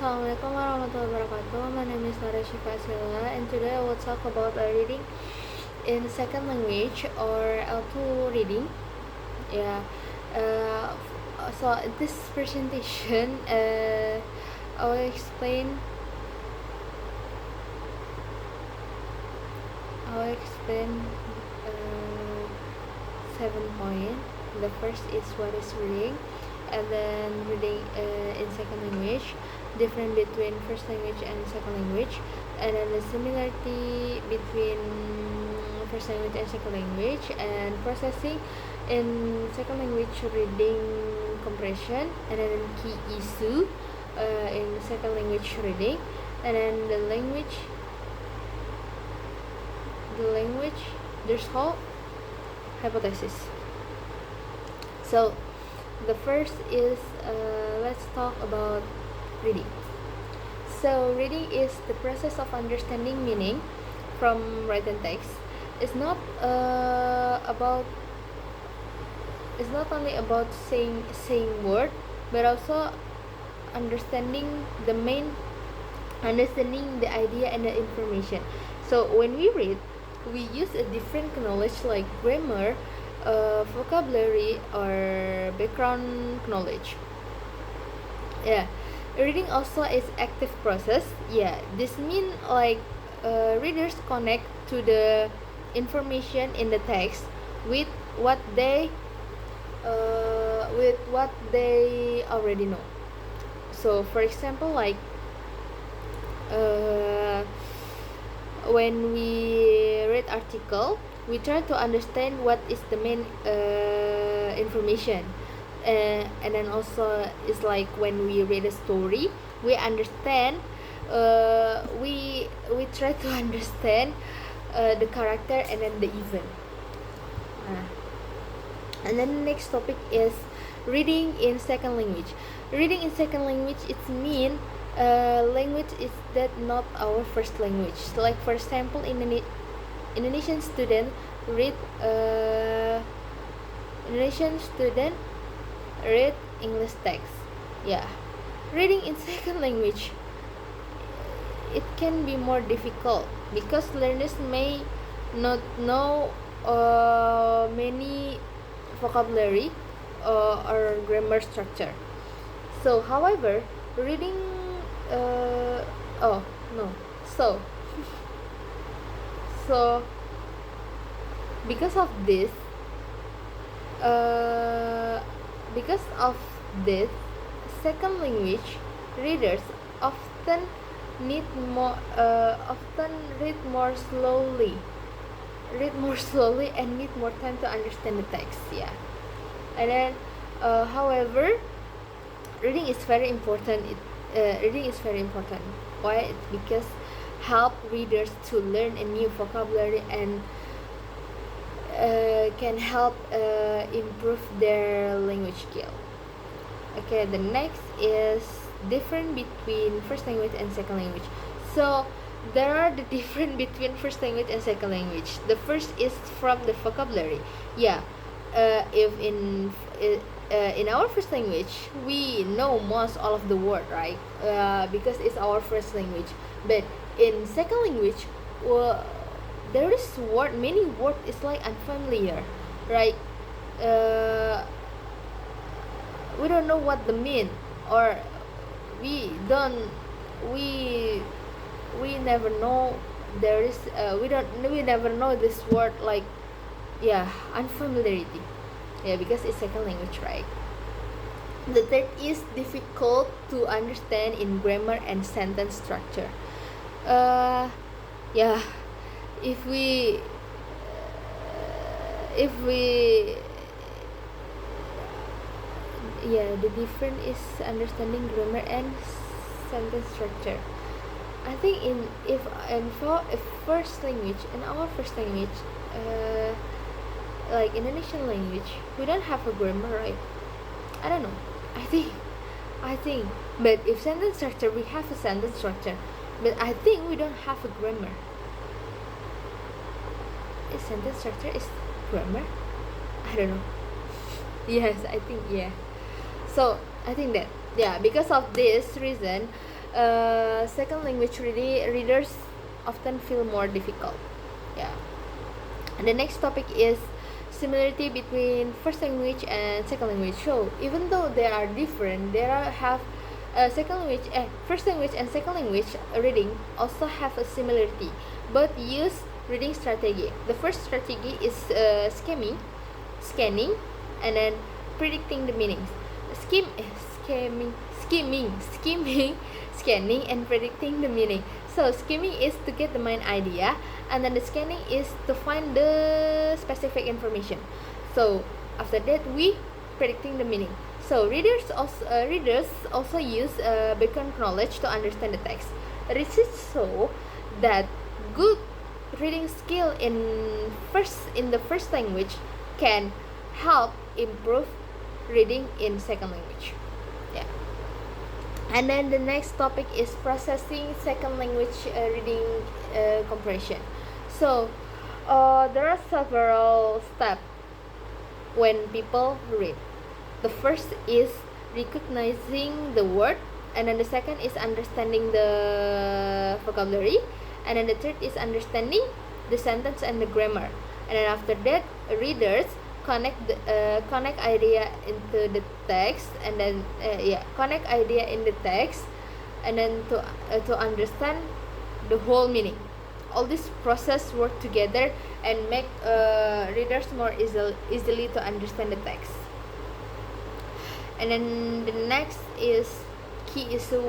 Assalamualaikum warahmatullahi wabarakatuh. My name is Nara Shifa Sila, and today I will talk about reading in second language or L2 reading. Yeah. So this presentation, I will explain. Uh, 7 points. The first is what is reading, and then reading in second language, different between first language and second language, and then the similarity between first language and second language, and processing in second language, reading compression, and then key issue in second language reading, and then the language there's whole hypothesis. So the first is let's talk about reading. So reading is the process of understanding meaning from written text. It's not only about saying word, but also understanding the idea and the information. So when we read, we use a different knowledge like grammar, vocabulary, or background knowledge. Yeah, reading also is active process. Yeah, this means like readers connect to the information in the text with what they already know. So for example, like when we read article, we try to understand what is the main information, and then also it's like when we read a story, we understand we try to understand the character and then the event. And then the next topic is reading in second language. Reading in second language, it means language is that not our first language. Like for example, Indonesian student read English text. Yeah, reading in second language, it can be more difficult because learners may not know many vocabulary or grammar structure. So however, reading so because of this second language readers often read more slowly and need more time to understand the text. Yeah, and then however, reading is very important. Why? It's because help readers to learn a new vocabulary and can help improve their language skill. Okay, the next is different between first language and second language. So there are the different between first language and second language. The first is from the vocabulary. Yeah, if in our first language, we know most all of the word, right? Because it's our first language. But in second language, there is many word is like unfamiliar, right? We don't know what the mean, or we never know there is we never know this word, like, yeah, unfamiliarity. Yeah, because it's second language, right? The third is difficult to understand in grammar and sentence structure. Yeah, if we yeah, the difference is understanding grammar and sentence structure. I think if first language, in our first language, like Indonesian language, we don't have a grammar, right? I don't know. I think but if sentence structure, we have a sentence structure, but I think we don't have a grammar. Is sentence structure is grammar? I don't know. Yes, I think, yeah. So I think that, yeah, because of this reason, second language readers often feel more difficult. Yeah. And the next topic is similarity between first language and second language. So even though they are different, have first language and second language reading also have a similarity. Both use reading strategy. The first strategy is scanning, and then predicting the meanings. Skimming, scanning, and predicting the meaning. So skimming is to get the main idea, and then the scanning is to find the specific information. So after that, we predicting the meaning. So readers also use background knowledge to understand the text. Research show that good reading skill in the first language can help improve reading in second language. Yeah. And then the next topic is processing second language reading comprehension. So there are several steps when people read. The first is recognizing the word, and then the second is understanding the vocabulary, and then the third is understanding the sentence and the grammar. And then after that, readers connect idea into the text, and then connect idea in the text, and then to understand the whole meaning. All this process work together and make readers more easily to understand the text. And then the next is key issue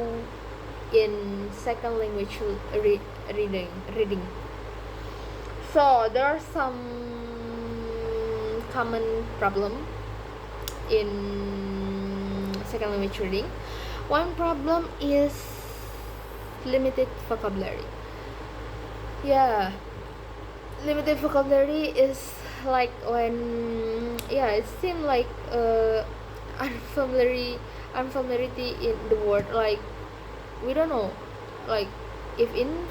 in second language reading. So there are some common problem in second language reading. One problem is limited vocabulary. Yeah, limited vocabulary is like when it seems like unfamiliarity in the word, like we don't know, like if in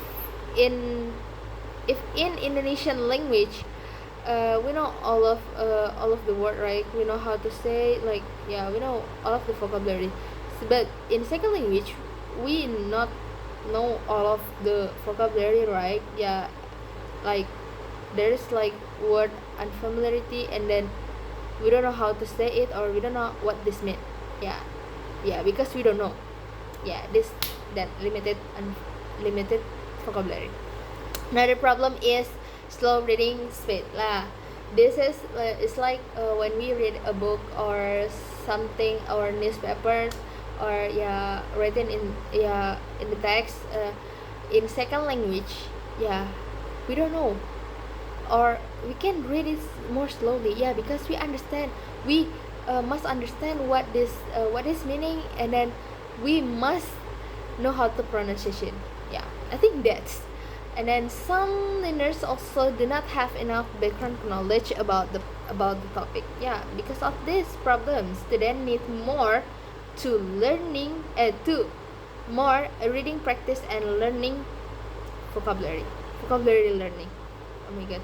Indonesian language we know all of the word, right? We know how to say, like we know all of the vocabulary. But in second language we not know all of the vocabulary, right? Like there is like word unfamiliarity, and then we don't know how to say it, or we don't know what this means. Because we don't know. That limited vocabulary. Another problem is slow reading speed lah. This is it's like when we read a book or something, or newspaper, or written in the text in second language. We don't know, or we can read it more slowly, because we must understand what this meaning, and then we must know how to pronunciation. I think that's. And then some learners also do not have enough background knowledge about the topic. Because of these problems, students need more to more reading practice and learning vocabulary learning. Oh my god.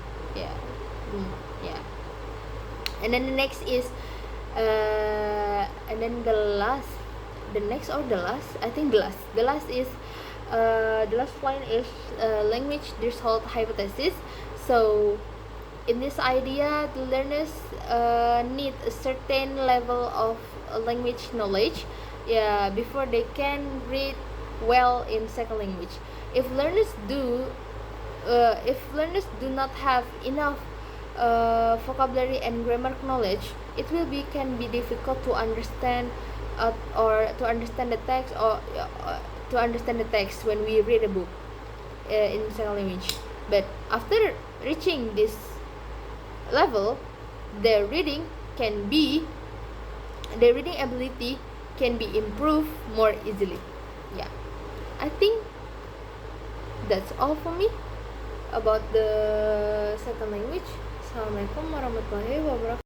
And then the next is and then the last is the last point is language threshold hypothesis. So in this idea, the learners need a certain level of language knowledge before they can read well in second language. If learners do not have enough vocabulary and grammar knowledge, it can be difficult to understand to understand the text, or to understand the text when we read a book in second language. But after reaching this level, their reading ability can be improved more easily. I think that's all for me about the second language. Assalamualaikum warahmatullahi wabarakatuh.